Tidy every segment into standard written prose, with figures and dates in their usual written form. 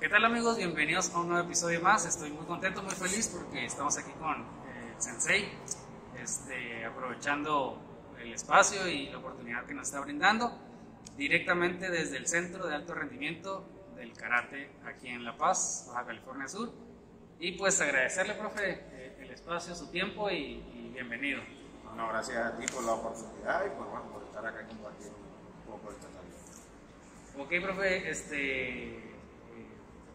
¿Qué tal, amigos? Bienvenidos a un nuevo episodio más. Estoy muy contento, muy feliz porque estamos aquí con el Sensei, aprovechando el espacio y la oportunidad que nos está brindando directamente desde el Centro de Alto Rendimiento del Karate aquí en La Paz, Baja California Sur. Y pues agradecerle, profe, el espacio, su tiempo y bienvenido. Bueno, gracias a ti por la oportunidad y por estar acá compartiendo un poco esta tarde. Ok, profe,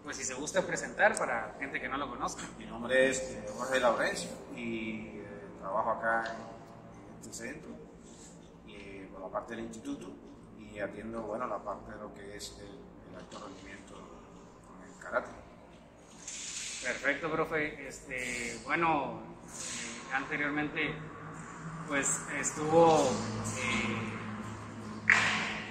pues si se gusta presentar para gente que no lo conozca. Mi nombre es Jorge Laurencio y trabajo acá en este centro y por la parte del instituto y atiendo la parte de lo que es el alto rendimiento con el karate. Perfecto, profe. Anteriormente pues estuvo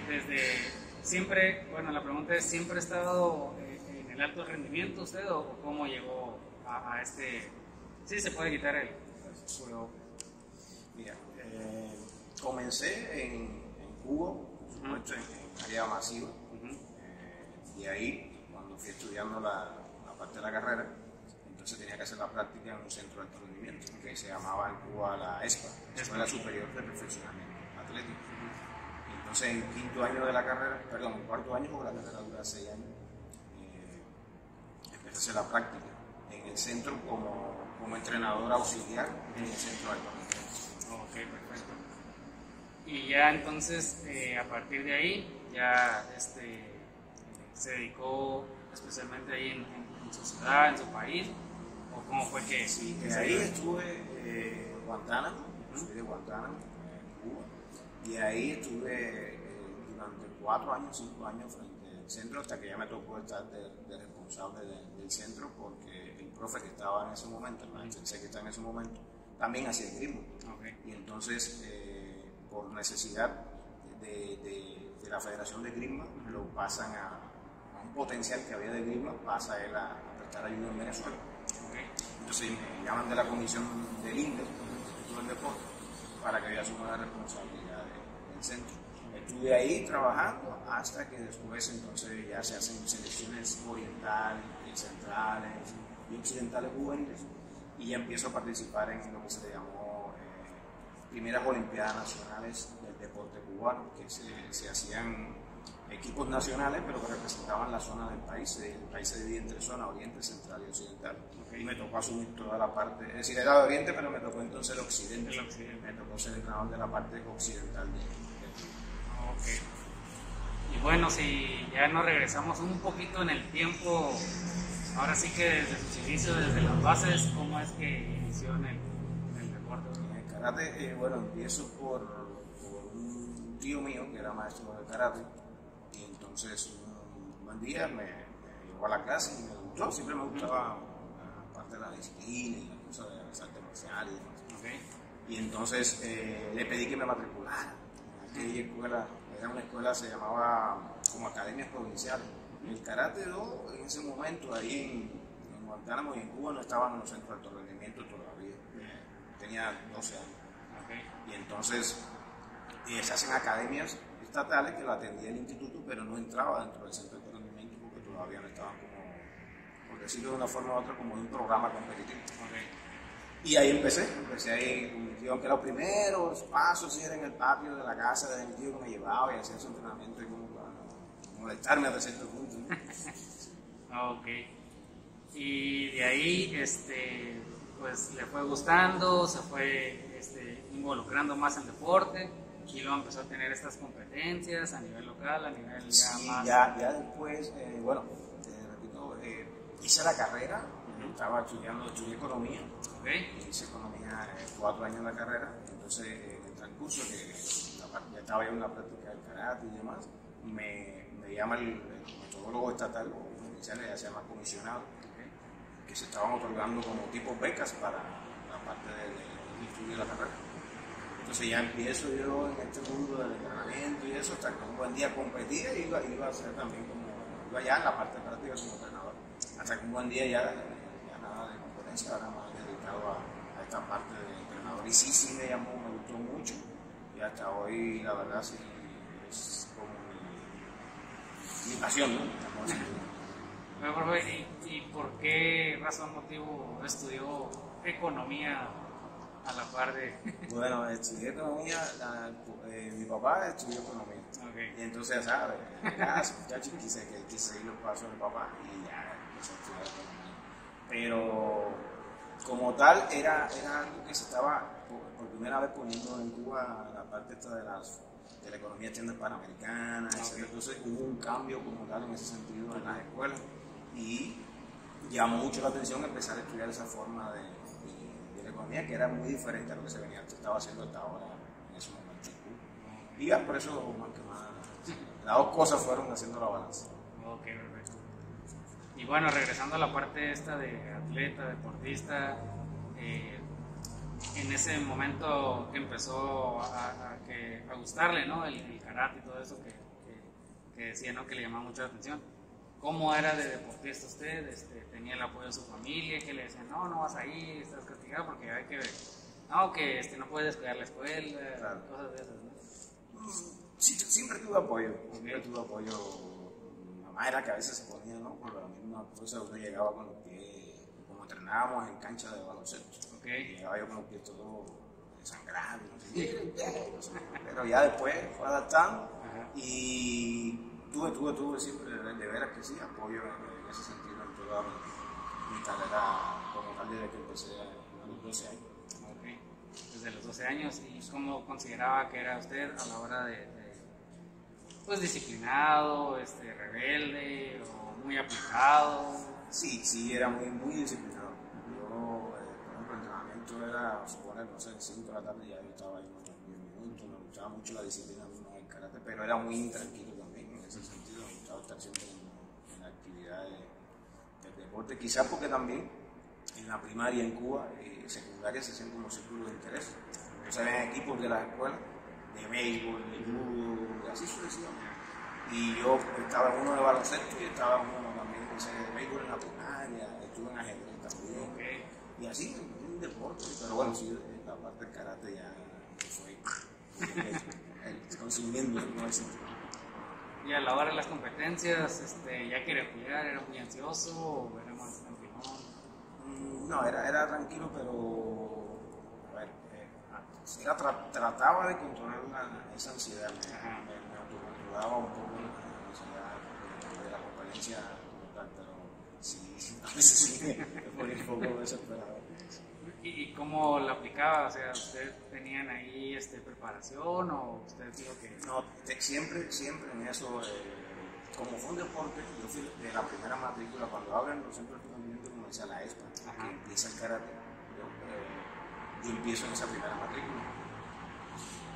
desde siempre, la pregunta es, ¿siempre ha estado en el alto rendimiento usted o cómo llegó a este? Sí, se puede quitar el puro. Mira, comencé en Cuba, por supuesto, en área masiva, y ahí, cuando fui estudiando la parte de la carrera, entonces tenía que hacer la práctica en un centro de alto rendimiento, que se llamaba en Cuba la ESPA, Escuela Superior de Perfeccionamiento Atlético. Entonces, en quinto año de la carrera, perdón, en cuarto año, porque la carrera dura 6 años, empecé a hacer la práctica en el centro como entrenador auxiliar en el centro de alto rendimiento. Ok, perfecto. Y ya entonces, a partir de ahí, ya se dedicó especialmente ahí en su ciudad, en su país, o cómo fue que... Sí, ahí estuve en Guantánamo, soy de Guantánamo, en Cuba, y ahí estuve durante 4 años, 5 años frente al centro, hasta que ya me tocó estar de responsable del centro, porque el profe que estaba en ese momento, el sensei que está en ese momento, también hacía esgrima. Okay. Y entonces, por necesidad de la Federación de Esgrima, lo pasan a un potencial que había de esgrima, pasa él a prestar ayuda en Venezuela. Okay. Entonces me llaman de la comisión del INDE, del Instituto del Deporte, para que yo asuma la responsabilidad del centro. Estuve ahí trabajando hasta que después entonces ya se hacen selecciones orientales, centrales y occidentales juveniles, y ya empiezo a participar en lo que se le llamó primeras Olimpiadas Nacionales del Deporte Cubano, que se hacían equipos nacionales, pero que representaban la zona del país. El país se divide en 3 zonas, oriente, central y occidental. Okay. Y me tocó asumir toda la parte, es decir, era de oriente, pero me tocó entonces el occidente. Me tocó ser entrenador de la parte occidental del okay. Y bueno, si ya nos regresamos un poquito en el tiempo, ahora sí que desde sus inicios, desde las bases, ¿cómo es que inició en el deporte? En el karate, empiezo por un tío mío que era maestro de karate. Y entonces un buen día me llevó a la clase y me gustó, siempre me gustaba la parte de la disciplina y la cosa de las artes marciales y demás. Okay. Y entonces le pedí que me matriculara en aquella escuela, era una escuela, se llamaba como Academias Provinciales. El Karate Do en ese momento ahí en Guantánamo y en Cuba no estaban en los centros de alto rendimiento todavía, tenía 12 años. Okay. Y entonces se hacen academias estatales que lo atendía el instituto, pero no entraba dentro del centro de entrenamiento porque todavía no estaban como, por decirlo de una forma u otra, como de un programa competitivo. Okay. Y ahí empecé ahí con mi tío, aunque los primeros pasos eran en el patio de la casa de mi tío que me llevaba y hacía su entrenamiento y como para molestarme hasta cierto punto, ¿no? Ok. Y de ahí, pues le fue gustando, se fue involucrando más en deporte. Y luego empezó a tener estas competencias a nivel local, a nivel ya más... Ya después, repito, hice la carrera, estudié economía, Okay. Hice economía 4 años en la carrera, entonces en el transcurso que ya estaba yo en la práctica del karate y demás, me llama el metodólogo estatal, o provincial, ya se llama comisionado, que se estaban otorgando como tipo becas para la parte del estudio de la carrera. Entonces ya empiezo yo en este mundo del entrenamiento y eso, hasta que un buen día competía y iba a ser también iba ya en la parte práctica como entrenador. Hasta que un buen día ya nada de competencia, ahora más dedicado a esta parte de entrenador. Y sí me llamó, me gustó mucho. Y hasta hoy, la verdad, sí es como mi pasión, ¿no? Bueno, profe, ¿y por qué razón, motivo estudió economía a la par de...? Bueno, estudié economía, mi papá estudió economía. Okay. Y entonces, ¿sabes? Ese muchacho quise seguir los pasos del papá y ya empecé a estudiar economía. Pero como tal, era algo que se estaba por primera vez poniendo en Cuba, la parte esta de la economía externa panamericana, etc. Entonces hubo un cambio como tal en ese sentido en las escuelas y llamó mucho la atención empezar a estudiar esa forma de la economía que era muy diferente a lo que se estaba haciendo hasta ahora en ese momento. Y ya por eso, más que más, las dos cosas fueron haciendo la balanza. Ok, perfecto. Y bueno, regresando a la parte esta de atleta, deportista, en ese momento que empezó a gustarle, ¿no? El karate y todo eso que decía, ¿no? Que le llamaba mucho la atención. ¿Cómo era de deportista usted? ¿Tenía el apoyo de su familia? Que le decían, no vas ahí, estás castigado porque hay que... No, que no puedes descuidar la escuela, claro. Cosas de esas, ¿no? Sí, siempre tuve apoyo, siempre tuve apoyo. Mi mamá era que a veces se ponía, ¿no? Por la misma cosa, uno llegaba con los pies, como entrenábamos en cancha de baloncesto. Llegaba yo con los pies todo desangrados, no sé qué, pero ya después fue adaptando y tuve siempre de veras que sí, apoyo en ese sentido en toda mi carrera como tal desde que empecé a los 12 años. Okay. Desde los 12 años, ¿y cómo consideraba que era usted a la hora pues disciplinado, rebelde o muy aplicado? Sí, era muy disciplinado. Yo, por ejemplo, el entrenamiento era, suponer, no sé, 5 de la tarde ya yo estaba ahí unos 10 minutos, me gustaba mucho la disciplina en el karate, pero era muy intranquilo también en ese sentido, me gustaba estar siempre en la actividad del deporte, quizás porque también en la primaria en Cuba, secundaria se hacían como círculos de interés, entonces había equipos de la escuela, de béisbol, de judo, así sucesivamente. Y yo estaba en uno de baloncesto y estaba en uno también de béisbol en la primaria, estuve en ajedrez también. Y así, un deporte, pero bueno, sí, la parte del karate ya fue consumiendo en ese sentido. Y a la hora de las competencias, ya quería jugar, era muy ansioso o era más tranquilo. No, era tranquilo, pero trataba de controlar esa ansiedad, me autocontrolaba un poco la ansiedad de la competencia, pero sí, a veces sí me ponía un poco desesperado. ¿Y cómo la aplicaba? O sea, ¿ustedes tenían ahí preparación o usted dijo que...? No, siempre en eso, como fue un deporte, yo fui de la primera matrícula, cuando abren los centros de entrenamiento como decía la ESPA, que empieza el karate, yo empiezo en esa primera matrícula.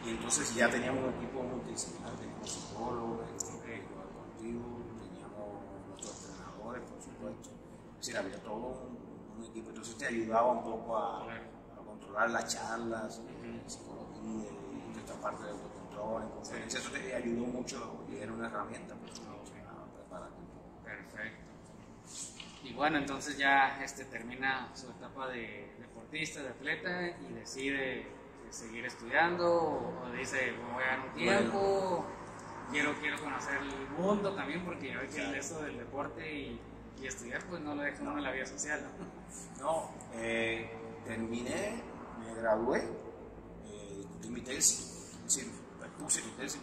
Y entonces ya teníamos un equipo multidisciplinar, teníamos psicólogos, equipo deportivo, teníamos nuestros entrenadores, por supuesto. Es decir, había todo un equipo, entonces te ayudaba un poco a controlar las charlas, psicología y toda esta parte de autocontrol, en conferencia, eso te ayudó mucho y era una herramienta para prepararte. Perfecto. Y bueno, entonces ya termina su etapa de deportista, de atleta y decide seguir estudiando o dice, voy a dar un tiempo, quiero conocer el mundo también porque ya ve que eso del deporte y estudiar pues no lo deja uno en la vida social, ¿no? Terminé, me gradué, discutí mi tesis, es decir, puse mi tesis,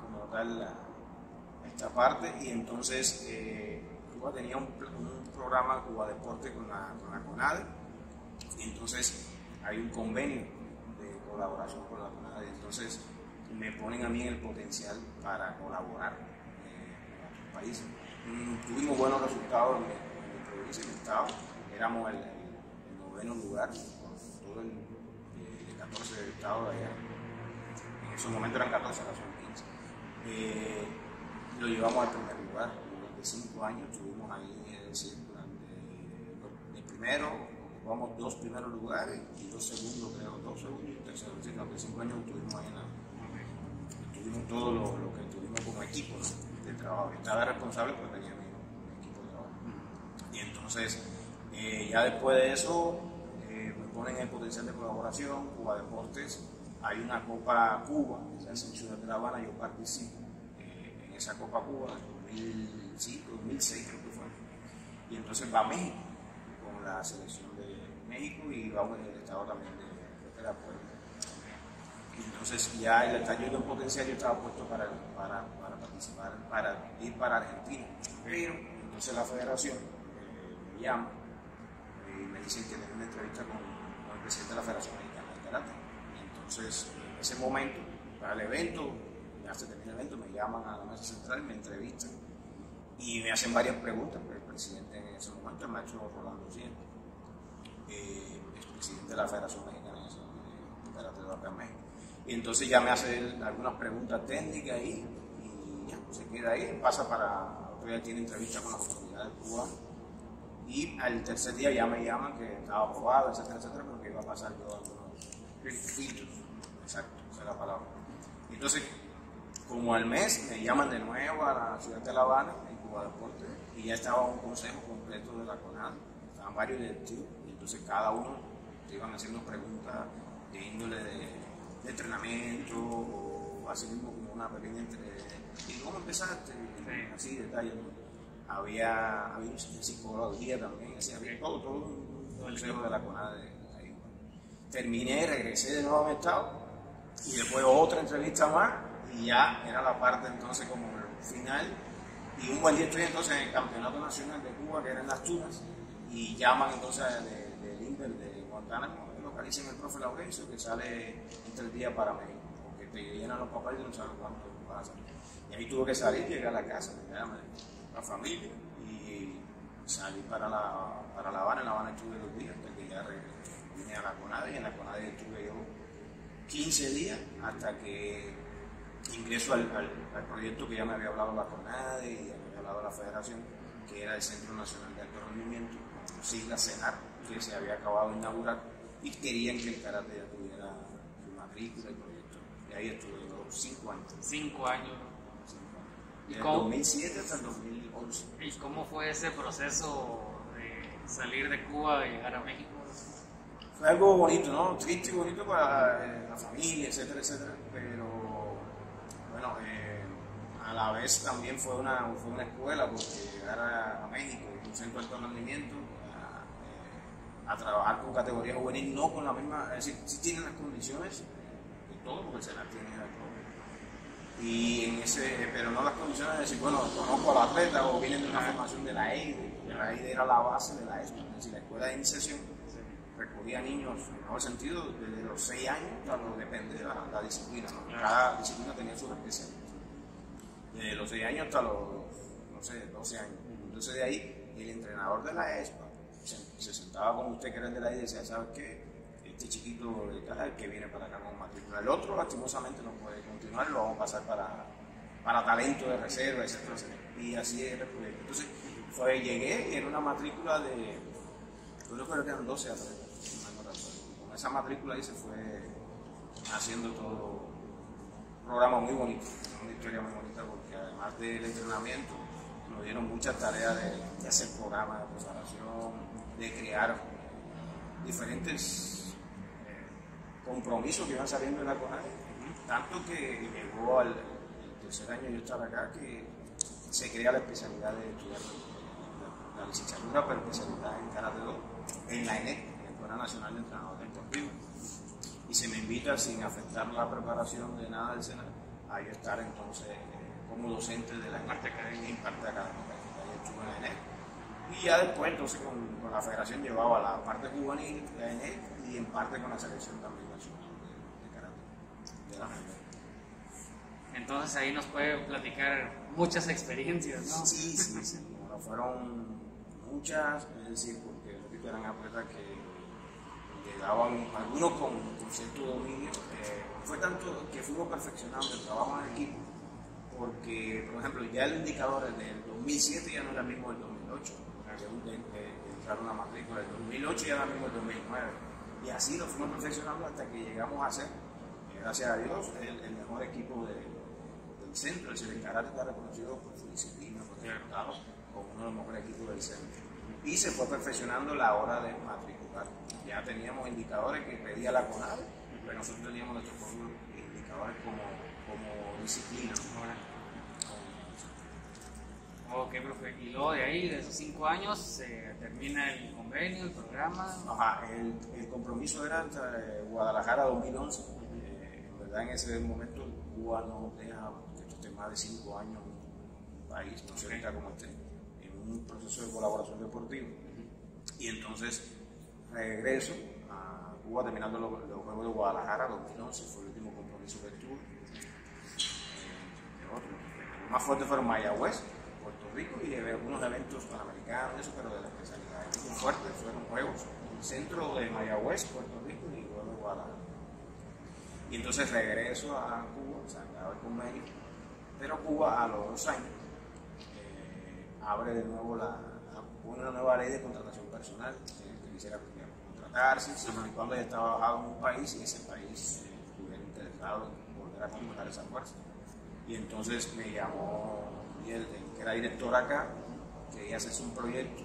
como tal esta parte y entonces Cuba tenía un programa Cuba Deporte con la CONADE y entonces hay un convenio de colaboración con la CONADE, entonces me ponen a mí en el potencial para colaborar en otros países. Tuvimos buenos resultados en mi provincia, en el estado, éramos el 9º lugar, con todo el 14 estados de allá, en esos momentos eran 14, ahora son 15. Lo llevamos al primer lugar, durante 5 años estuvimos ahí, es decir, de primero, ocupamos 2 primeros lugares y 2 segundos, creo, 2 segundos y 1 tercero, es decir, durante 5 años estuvimos ahí tuvimos todo lo que tuvimos como equipo, ¿no? De trabajo. Estaba responsable porque tenía mi equipo de trabajo. Y entonces, ya después de eso, me ponen en el potencial de colaboración, Cuba Deportes. Hay una Copa Cuba, que se hace en Ciudad de La Habana, yo participo en esa Copa Cuba, en 2005, 2006 creo que entonces va a México con la selección de México y va el estado también de la Puebla. Entonces ya el estadio de potencial yo estaba puesto para participar, para ir para Argentina. Pero entonces la federación me llama y me dicen que tengo una entrevista con el presidente de la Federación Mexicana de Karate. Y entonces en ese momento, para el evento, ya se termina el evento, me llaman a la mesa central, me entrevistan y me hacen varias preguntas. Pero el presidente en ese momento, el maestro Rolando Cien, es presidente de la Federación Mexicana de Karate de acá en México. Y entonces ya me hace algunas preguntas técnicas ahí y ya, se queda ahí, pasa para, otro día tiene entrevista con las autoridades cubanas y al tercer día ya me llaman que estaba aprobado, etcétera, etcétera, pero que iba a pasar yo algunos filtros, exacto, esa es la palabra. Y entonces, como al mes, me llaman de nuevo a la ciudad de La Habana, en Cuba Deportes, y ya estaba un consejo completo de la CONADE, estaban varios directivos, y entonces cada uno te iban haciendo preguntas de índole de entrenamiento o así mismo como una pequeña ¿y cómo empezaste? Sí. Así detalles, ¿no? Había psicología también, así, había todo un consejo de la CONADE ahí. Terminé, regresé de nuevo a mi estado y después otra entrevista más y ya era la parte entonces como el final y un buen día estoy entonces en el Campeonato Nacional de Cuba que era en Las Tunas y llaman entonces del Inter de Guantánamo, localicen el profe Laurencio que sale en 3 días para México, porque te llenan los papeles y no sabes cuánto pasa. Y ahí tuve que salir, llegué a la casa, la familia y salí para La Habana. En La Habana estuve 2 días hasta que ya vine a la CONADE y en la CONADE estuve yo 15 días hasta que ingreso al proyecto que ya me había hablado la CONADE y ya me había hablado la Federación, que era el Centro Nacional de Alto Rendimiento, sigla CENAR, que se había acabado de inaugurar y querían que el karate ya tuviera su matrícula y proyecto. Y ahí estuve yo 5 años. 5 años. Desde el 2007 hasta el 2011. ¿Y cómo fue ese proceso de salir de Cuba y llegar a México? Fue algo bonito, ¿no? Triste y bonito para la familia, etcétera, etcétera. Pero bueno, a la vez también fue una escuela, porque llegar a México, un centro de alto rendimiento, a trabajar con categoría juvenil, no con la misma, es decir, sí tienen las condiciones de todo, porque el Senar tiene de todo. Pero no las condiciones de decir, bueno, conozco al atleta o vienen de una formación de la EIDE, la EIDE era la base de la ESPA, es decir, la escuela de iniciación recogía niños, en el mejor sentido, desde los 6 años, claro, depende de la disciplina, ¿no? Cada disciplina tenía sus especialidades. Desde los 6 años hasta los, no sé, 12 años. Entonces de ahí, el entrenador de la ESPA se sentaba con usted que era de la EIDE y decía, ¿sabes qué? Este chiquito de acá es el que viene para acá con matrícula. El otro, lastimosamente, no puede continuar, lo vamos a pasar para talento de reserva, etcétera, etcétera. Y así era el proyecto. Entonces, llegué y era una matrícula de, yo creo que eran 12 atletas. Con esa matrícula ahí se fue haciendo todo un programa muy bonito, una historia muy bonita, porque además del entrenamiento, nos dieron muchas tareas de hacer programas de preparación, de crear diferentes compromisos que iban saliendo de la CONADE, tanto que llegó al tercer año yo estaba acá, que se crea la especialidad de estudiar la licenciatura, pero especialidad en Karate Do, en la ENEC, en la Escuela Nacional de Entrenadores Deportivos, y se me invita sin afectar la preparación de nada del SENA a yo estar entonces como docente de la parte académica, ahí estuve en la ENEC. Y ya después, entonces, con la federación llevaba la parte juvenil de la ENEC y en parte con la selección también nacional de karate, de la mujer. Entonces ahí nos puede platicar muchas experiencias, ¿no? Sí. Bueno, fueron muchas, es decir, porque repito, eran atletas que llegaban, algunos con cierto dominio. Fue tanto que fuimos perfeccionando el trabajo en equipo, porque, por ejemplo, ya el indicador del 2007 ya no era el mismo del 2008. Entraron una matrícula del 2008 y ahora mismo el 2009. Y así lo fuimos perfeccionando hasta que llegamos a ser, gracias a Dios, el mejor equipo del centro. Es decir, el karate está reconocido por su disciplina, por su resultado, como uno de los mejores equipos del centro. Y se fue perfeccionando la hora de matricular. Ya teníamos indicadores que pedía la CONADE, pero nosotros teníamos nuestros propios indicadores como disciplina. Ok, profe. Y luego de ahí, de esos 5 años, se termina el convenio, el programa. Ajá, el compromiso era hasta Guadalajara 2011. En verdad, en ese momento, Cuba no deja que esto esté más de 5 años en un país, no sé ahorita como esté, en un proceso de colaboración deportiva. Y entonces regreso a Cuba terminando los Juegos de Guadalajara 2011, fue el último compromiso que tuve. Los más fuertes fueron Mayagüez, Puerto Rico, y algunos eventos panamericanos, eso, pero de la especialidad. Los fuertes fueron Juegos, el centro de Mayagüez, Puerto Rico y luego Guadalajara. Y entonces regreso a Cuba, o sea, acaba el convenio, pero Cuba a los 2 años abre de nuevo una nueva ley de contratación personal que quisiera contratarse, siempre y cuando haya trabajado en un país y ese país estuviera interesado en volver a contratar esa fuerza. Y entonces me llamó el que era director acá, quería hacerse un proyecto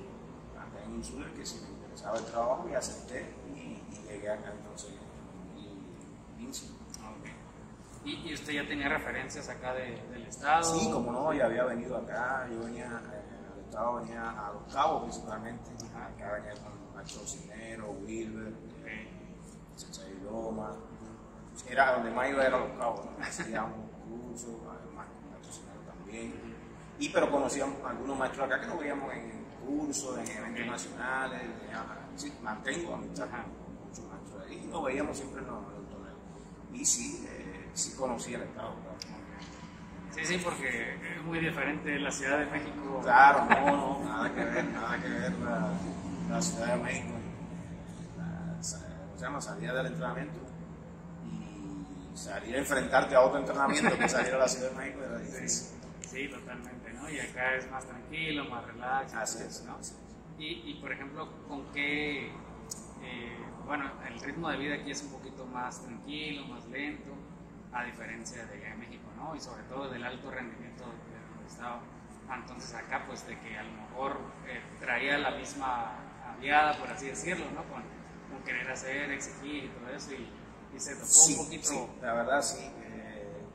acá en Insular, que si me interesaba el trabajo, y acepté y llegué acá entonces en 2015. Okay. ¿Y usted ya tenía referencias acá del estado? Sí, como no, ya había venido acá, yo venía al estado, venía a Los Cabos principalmente, acá venía con Macho Cinero, Wilber, Chachay Loma, era donde más iba era Los Cabos, ¿no? Hacíamos cursos, además con Macho Cinero también, pero conocíamos algunos maestros acá que nos veíamos en cursos, en eventos nacionales, sí, mantengo amistad con muchos maestros ahí, y nos veíamos siempre en los torneos, y sí conocía el estado, claro. Sí, porque es muy diferente la Ciudad de México. Claro, no, nada que ver la Ciudad de México, salir del entrenamiento y salir a enfrentarte a otro entrenamiento que salir a la Ciudad de México era difícil. Sí, totalmente, ¿no? Y acá es más tranquilo, más relax. Así es, ¿no? Y por ejemplo, ¿con qué? Bueno, el ritmo de vida aquí es un poquito más tranquilo, más lento, a diferencia de allá en México, ¿no? Y sobre todo del alto rendimiento del estado. Entonces acá, pues, de que a lo mejor traía la misma aviada, por así decirlo, ¿no? Con querer hacer, exigir y todo eso, y se tocó un poquito. Sí, la verdad sí.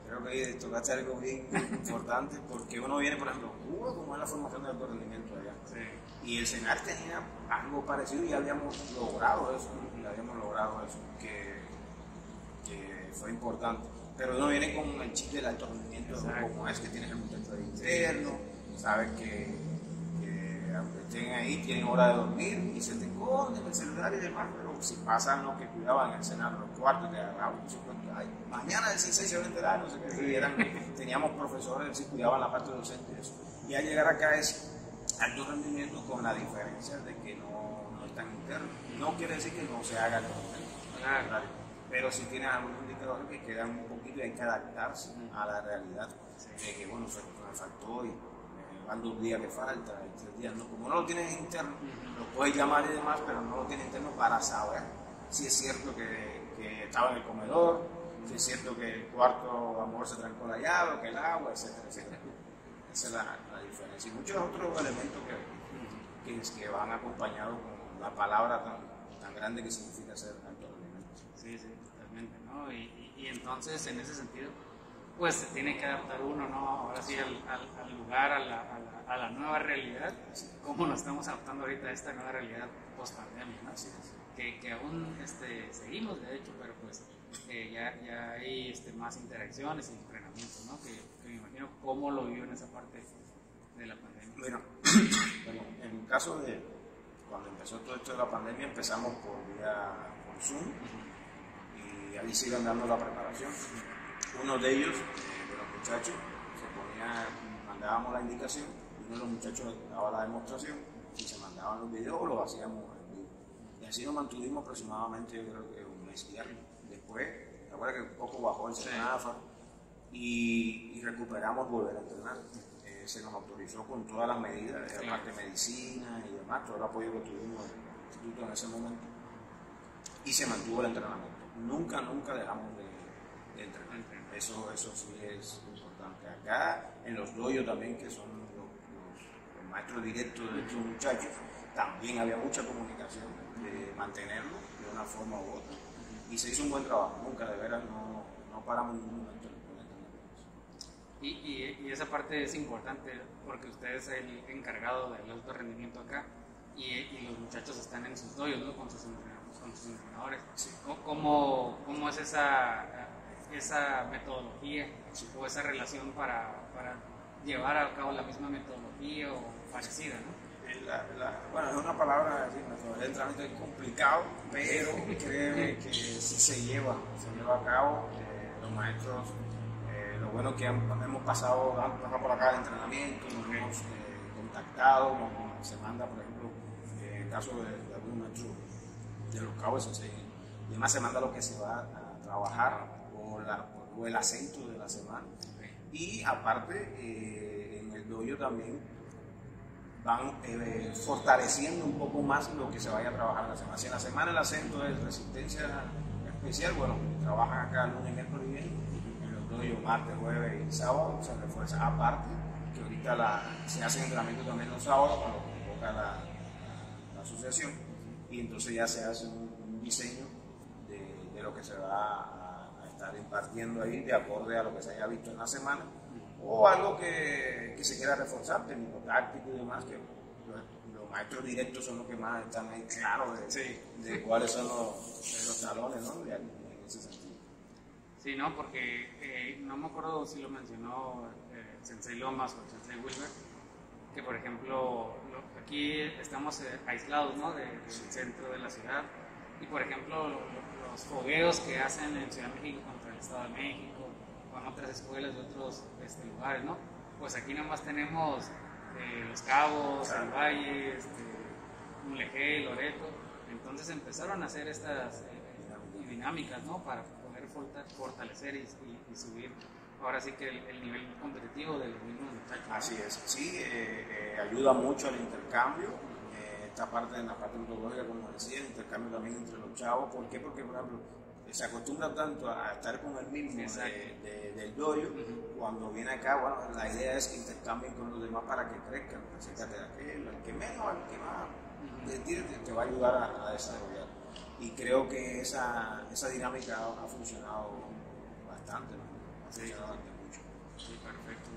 Creo que ahí tocaste algo bien importante, porque uno viene, por ejemplo, Cuba, como es la formación de alto rendimiento allá. Sí. Y el CENAR tenía algo parecido y habíamos logrado eso, que fue importante. Pero uno viene con el chip del alto rendimiento, como es que tienes el muchacho ahí interno, sabes que aunque estén ahí, tienen hora de dormir y se te esconden el celular y demás, pero si pasan los que cuidaban el cenar, los cuartos, te agarraban, mañana el 6 se van a enterar, no sé qué, teníamos profesores que cuidaban la parte docente de eso. Y al llegar acá es alto rendimiento con la diferencia de que no es tan interno. No quiere decir que no se haga el claro, pero sí tienes algunos indicadores que quedan un poquito y hay que adaptarse a la realidad de que, bueno, me faltó y van 2 días que falta, y 3 días, ¿no? Como no lo tienes interno, lo puedes llamar y demás, pero no lo tienes interno para saber si es cierto que estaba en el comedor, si es cierto que el cuarto a lo mejor se trancó la llave, o que el agua, etcétera, etcétera. Esa es la diferencia. Y muchos otros elementos que van acompañados con la palabra tan grande que significa ser alto rendimiento. Sí, totalmente, ¿no? Y entonces, en ese sentido, pues se tiene que adaptar uno, ¿no? Ahora sí al lugar, a la nueva realidad, como nos estamos adaptando ahorita a esta nueva realidad post-pandemia, ¿no? Que aún seguimos, de hecho, pero pues ya hay más interacciones y entrenamiento, ¿no? Que me imagino cómo lo vivió en esa parte de la pandemia. Bueno, en el caso de cuando empezó todo esto de la pandemia, empezamos por Zoom, y ahí se iban dando la preparación. Uno de ellos, de los muchachos, mandábamos la indicación, y uno de los muchachos daba la demostración y se mandaban los videos o los hacíamos en vivo. Y así nos mantuvimos aproximadamente, yo creo que 1 mes y algo. Después, recuerda que un poco bajó el semáforo y recuperamos volver a entrenar. Se nos autorizó con todas las medidas, de la parte de medicina y demás, todo el apoyo que tuvimos en el instituto en ese momento. Y se mantuvo el entrenamiento. Nunca dejamos de entrenar. Eso sí es importante. Acá, en los doyos también, que son los maestros directos de estos muchachos, también había mucha comunicación de mantenerlo de una forma u otra. Y se hizo un buen trabajo. Nunca, de veras, no paramos en ningún momento. Y esa parte es importante porque usted es el encargado del alto rendimiento acá y los muchachos están en sus doyos, ¿no? Con sus entrenadores. Sí. ¿Cómo es esa metodología o esa relación para llevar a cabo la misma metodología o parecida, ¿no? Bueno, es una palabra, el entrenamiento es complicado, pero créeme que sí se lleva a cabo. Los maestros, lo bueno que hemos pasado por acá de entrenamiento, nos hemos contactado, se manda, por ejemplo, en el caso de algún maestro de los cabos, y además se manda lo que se va a trabajar o el acento de la semana. Y aparte, en el dojo también van fortaleciendo un poco más lo que se vaya a trabajar en la semana. Si en la semana el acento es resistencia especial, bueno, trabajan acá lunes, miércoles y viernes, en los dojos martes, jueves y sábado se refuerza. Aparte, que ahorita se hace entrenamiento también los sábados cuando convoca la asociación, y entonces ya se hace un diseño de lo que se va a estar impartiendo ahí de acorde a lo que se haya visto en la semana, o algo que se quiera reforzar, técnico táctico y demás, que los maestros directos son los que más están ahí claros de cuáles son los talones, ¿no? En ese sentido. Sí, no, porque no me acuerdo si lo mencionó Sensei Lomas o Sensei Wilber, que por ejemplo aquí estamos aislados, ¿no? Del centro de la ciudad, y por ejemplo los fogueos que hacen en Ciudad de México contra el Estado de México, con otras escuelas de otros lugares, ¿no? Pues aquí nomás tenemos Los Cabos, el Valle, Mulegé, Loreto. Entonces empezaron a hacer estas dinámicas, ¿no? Para poder fortalecer y subir ahora sí que el nivel competitivo de los mismos muchachos. Así es, sí, ayuda mucho al intercambio. Esta parte, en la parte metodológica, como decía, el intercambio también entre los chavos. ¿Por qué? Porque, por ejemplo, se acostumbra tanto a estar con el mismo del dojo, cuando viene acá, bueno, la idea es que intercambien con los demás para que crezcan, acércate a aquel, el que menos, al que más, te va a ayudar a desarrollar. Y creo que esa dinámica ha funcionado bastante, ¿no? Ha funcionado bastante mucho. Sí, perfecto.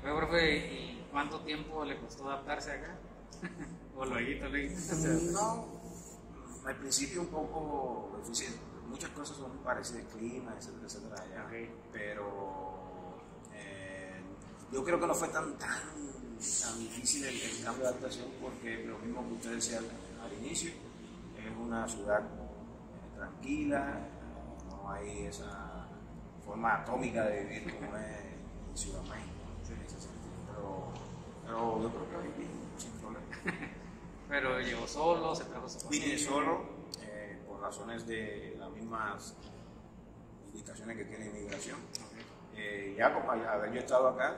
Pero, profe, ¿y cuánto tiempo le costó adaptarse acá? ¿O luego? No, al principio un poco difícil. Muchas cosas son parecidas, clima, etcétera, etcétera, allá. Pero yo creo que no fue tan difícil el cambio de adaptación, porque lo mismo que usted decía al inicio, es una ciudad tranquila, no hay esa forma atómica de vivir como es en Ciudad México, en ese sentido. Pero yo creo que hoy bien, sin problema. ¿Pero llegó solo, se trajo su familia? Vine solo, por razones de las mismas indicaciones que tiene inmigración. Ya como haber yo estado acá,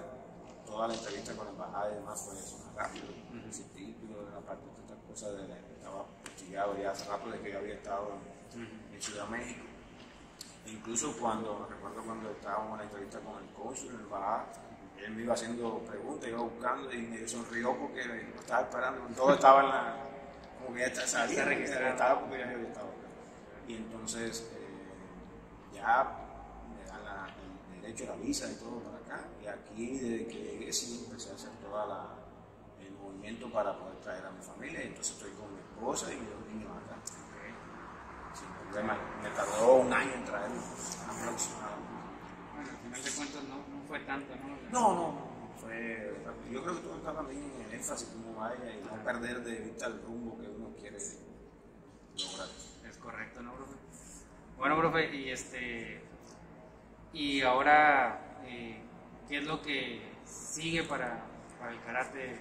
toda la entrevista con la embajada y demás fue más rápido. Ese título de la parte de estas cosas, estaba investigado ya hace rato de que yo había estado en Ciudad de México. E incluso recuerdo cuando estábamos en la entrevista con el cónsul en la embajada, él me iba haciendo preguntas, iba buscando y me sonrió porque lo estaba esperando. Todo estaba como que ya salía, estaba porque ya había estado. Y entonces ya me dan el derecho a la visa y todo para acá. Y aquí, desde que llegué, sí empecé a hacer todo el movimiento para poder traer a mi familia. Y entonces estoy con mi esposa y mis 2 niños acá. Sin problema. Me tardó 1 año en traerlos aproximadamente. Bueno, al final de cuentas no fue tanto, ¿no? No. Yo creo que todo está también en el énfasis que uno vaya y no perder de vista el rumbo que uno quiere lograr. Es correcto, ¿no, profe? Bueno, profe, y ahora, ¿qué es lo que sigue para el karate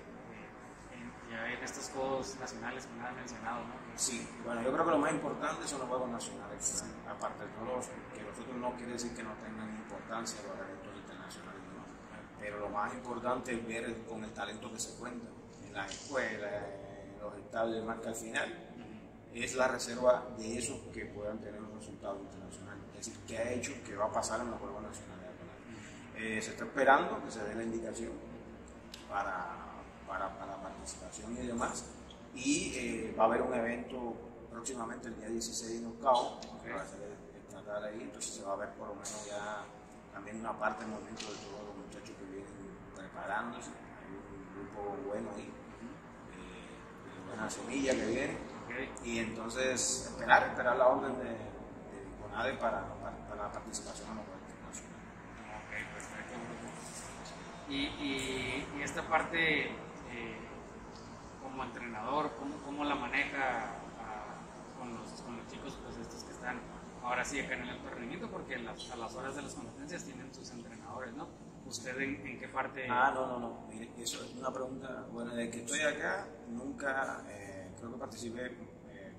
ya en estos Juegos Nacionales que me han mencionado, ¿no? Sí, bueno, yo creo que lo más importante son los Juegos Nacionales. Sí. Aparte de todos, que nosotros no quiere decir que no tengan importancia los eventos internacionales, ¿no? Pero lo más importante es ver con el talento que se cuenta en las escuelas, en los estadios, de marca al final, es la reserva de esos que puedan tener un resultado internacional. Es decir, qué ha hecho, qué va a pasar en los Juegos Nacionales. Se está esperando que se dé la indicación para participación y demás. Y va a haber un evento próximamente el día 16 en Ocao, que va a ser estatal ahí, entonces se va a ver por lo menos ya también una parte del movimiento de todos los muchachos que vienen preparándose. Hay un grupo bueno ahí, de buena semilla que viene. Okay. Y entonces esperar la orden de CONADE para la participación en los Juegos Internacionales. Ok, perfecto. Y esta parte, como entrenador, ¿cómo la maneja con los chicos pues estos que están ahora sí acá en el alto rendimiento? Porque a las horas de las competencias tienen sus entrenadores, ¿no? ¿Usted en qué parte? No. Mire, eso es una pregunta. Bueno, desde que estoy acá, nunca creo que participé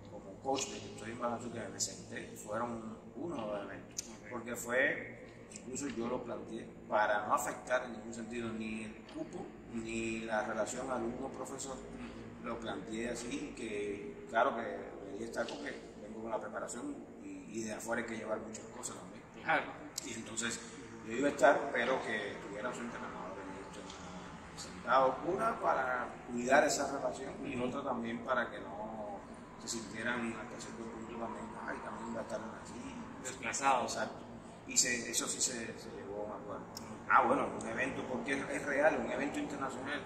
como coach de que estoy en Baja Azúcar, que me senté, fueron uno o dos eventos. Okay. Porque fue, incluso yo lo planteé, para no afectar en ningún sentido ni el cupo ni la relación alumno-profesor. Lo planteé así, que claro que debería estar porque vengo con la preparación y de afuera hay que llevar muchas cosas también. Claro. Y entonces yo iba a estar, pero que tuviera su entrenador sentado, una para cuidar esa relación y otra también para que no se sintieran hasta cierto punto también, ay, también va a estar así. Desplazados. Exacto. Y eso sí se llevó a un acuerdo. Bueno, un evento, porque es real, un evento internacional.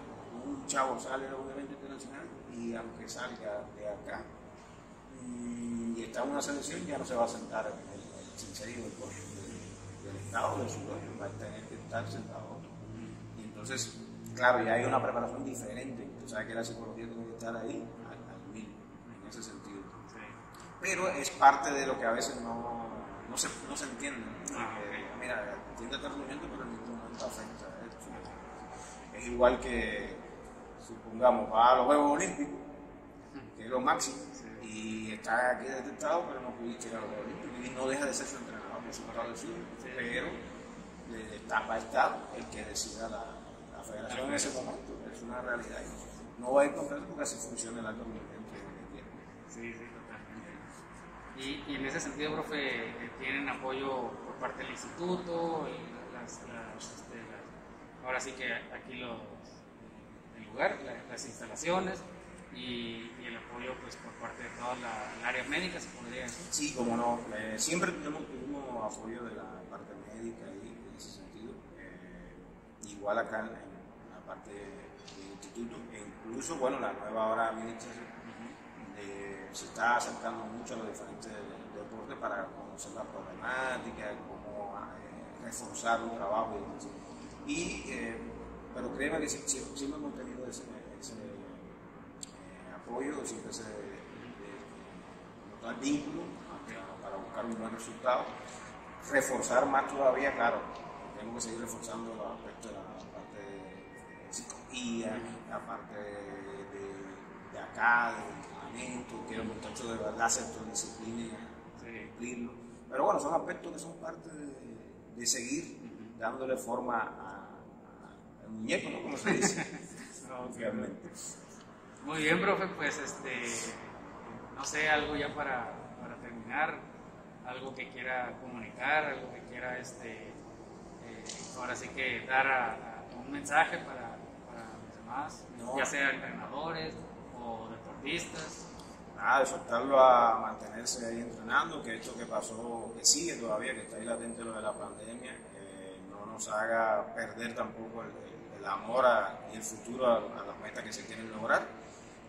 Un chavo sale a un evento internacional y aunque salga de acá y está en una selección, ya no se va a sentar el sensei del estado del sudoeste, va a tener que estar sentado. Y entonces, claro, ya hay una preparación diferente. Tú sabes que la psicología tiene que estar ahí al mil, en ese sentido. Sí. Pero es parte de lo que a veces no se entiende. Mira, entiende el rendimiento, pero en ningún momento afecta a esto. Es igual que, supongamos, va a los Juegos Olímpicos, que es lo máximo, y está aquí detectado, pero no pudiste ir a los Juegos Olímpicos, y no deja de ser su entrenador, por supuesto, pero va a estar el que decida la federación en ese momento. Es una realidad. No va a ir contra eso porque así funciona el alto rendimiento. Sí, totalmente. Y en ese sentido, profe, ¿tienen apoyo por parte del instituto? Ahora sí que aquí el lugar, las instalaciones y el apoyo pues por parte de toda el área médica, se podría decir. Sí, como no, siempre tuvimos apoyo de la parte médica ahí, en ese sentido. Igual acá en la parte del instituto, e incluso, bueno, la nueva ahora administración se está acercando mucho a los diferentes deportes para conocer la problemática, cómo reforzar un trabajo y demás. Pero créeme que siempre hemos tenido ese apoyo, siempre ese vínculo para buscar un buen resultado. Reforzar más todavía, claro, tenemos que seguir reforzando los aspectos de la parte de psicología, la parte de acá, del entrenamiento, que los muchachos de verdad se autodisciplinen a cumplirlo. Pero bueno, son aspectos que son parte de seguir dándole forma al muñeco, ¿no? Como se dice. Obviamente. Muy bien, profe, pues no sé, algo ya para terminar, algo que quiera comunicar, algo que quiera ahora sí que dar un mensaje para los demás, ya sea entrenadores o deportistas. Nada, exhortarlo a mantenerse ahí entrenando, que esto que pasó, que sigue todavía, que está ahí latente lo de la pandemia, no nos haga perder tampoco el amor y el futuro a las metas que se quieren lograr,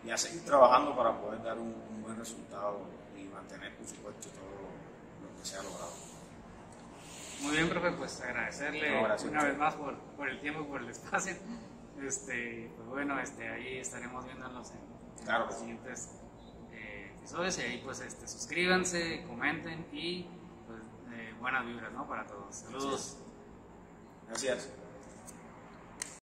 y a seguir trabajando para poder dar un buen resultado y mantener, por supuesto, todo lo que se ha logrado. Muy bien, profe, pues agradecerle una vez más por el tiempo y por el espacio. Pues bueno, ahí estaremos viéndonos en los siguientes episodios, y ahí pues suscríbanse, comenten y pues buenas vibras, ¿no? Para todos. Saludos. Gracias.